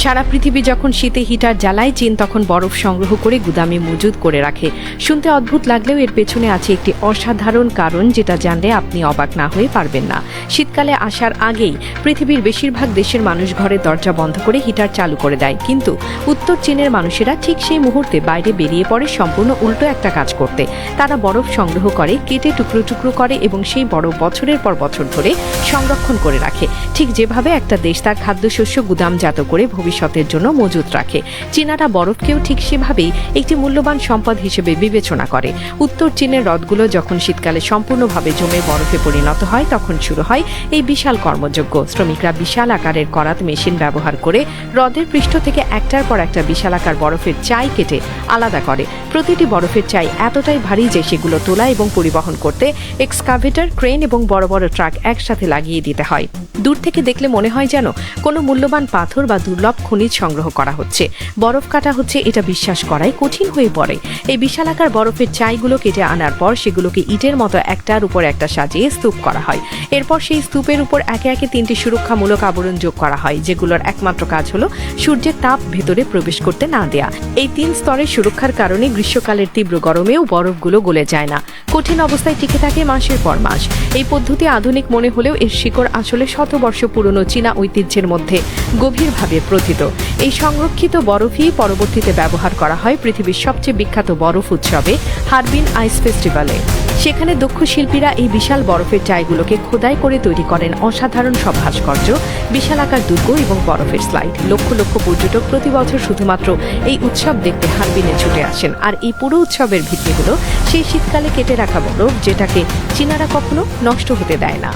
সারা পৃথিবী যখন শীতে হিটার জ্বালায়, চীন তখন বরফ সংগ্রহ করে গুদামে মজুদ করে রাখে। শুনতে অদ্ভুত লাগলেও এর পেছনে আছে একটি অসাধারণ কারণ, যেটা জানলে আপনি অবাক না হয়ে পারবেন না। শীতকালে আসার আগেই পৃথিবীর বেশিরভাগ দেশের মানুষ ঘরের দরজা বন্ধ করে হিটার চালু করে দেয়, কিন্তু উত্তর চীনের মানুষেরা ঠিক সেই মুহূর্তে বাইরে বেরিয়ে পড়ে সম্পূর্ণ উল্টো একটা কাজ করতে। তারা বরফ সংগ্রহ করে, কেটে টুকরো টুকরো করে এবং সেই বরফ বছরের পর বছর ধরে সংরক্ষণ করে রাখে, ঠিক যেভাবে একটা দেশ তার খাদ্যশস্য গুদামজাত করে ভবিষ্যতের জন্য মজুত রাখে। চীনারা বরফকেও ঠিক সেভাবেই একটি মূল্যবান সম্পদ হিসেবে বিবেচনা করে। উত্তর চীনের হ্রদগুলো যখন শীতকালে সম্পূর্ণভাবে জমে বরফে পরিণত হয়, তখন শুরু হয় এই বিশাল কর্মযজ্ঞ। শ্রমিকরা বিশাল আকারের করাত মেশিন ব্যবহার করে হ্রদের পৃষ্ঠ থেকে একটার পর একটা বিশাল আকার বরফের চাই কেটে আলাদা করে। প্রতিটি বরফের চাই এতটাই ভারী যে সেগুলো তোলা এবং পরিবহন করতে এক্সকাভেটর, ক্রেন এবং বড় বড় ট্রাক একসাথে লাগিয়ে দিতে হয়। দূর থেকে দেখলে মনে হয় যেন কোনো মূল্যবান পাথর বা দুর্লভ খনিজ সংগ্রহ করা হচ্ছে। বরফ কাটা হচ্ছে, এটা বিশ্বাস করাই কঠিন হয়ে পড়ে। এই বিশালাকার বরফের চাইগুলো কেটে আনার পর সেগুলোকে ইটের মতো একটার উপর একটা সাজিয়ে স্তূপ করা হয়। এরপর সেই স্তূপের উপর একে একে 3টি সুরক্ষামূলক আবরণ যোগ করা হয়, যেগুলোর একমাত্র কাজ হলো সূর্যের তাপ ভেতরে প্রবেশ করতে না দেয়া। এই 3 স্তরের সুরক্ষার কারণে গ্রীষ্মকালের তীব্র গরমেও বরফগুলো গলে যায় না, কঠিন অবস্থায় টিকে থাকে মাসের পর মাস। এই পদ্ধতি আধুনিক মনে হলেও এর শিকড় আসলে শতবর্ষ পুরনো চীনা ঐতিহ্যের মধ্যে গভীরভাবে প্রথিত। এই সংরক্ষিত বরফই পরবর্তীতে ব্যবহার করা হয় পৃথিবীর সবচেয়ে বিখ্যাত বরফ উৎসবে, হারবিন আইস ফেস্টিভ্যালে। সেখানে দক্ষ শিল্পীরা এই বিশাল বরফের চাইগুলোকে খোদাই করে তৈরি করেন অসাধারণ সব ভাস্কর্য, বিশালাকার দুর্গ এবং বরফের স্লাইড। লক্ষ লক্ষ পর্যটক প্রতি বছর শুধুমাত্র এই উৎসব দেখতে হারবিনে ছুটে আসেন। আর এই পুরো উৎসবের ভিত্তি হলো সেই শীতকালে কেটে রাখা বরফ, যেটাকে চীনারা কখনো নষ্ট হতে দেয় না।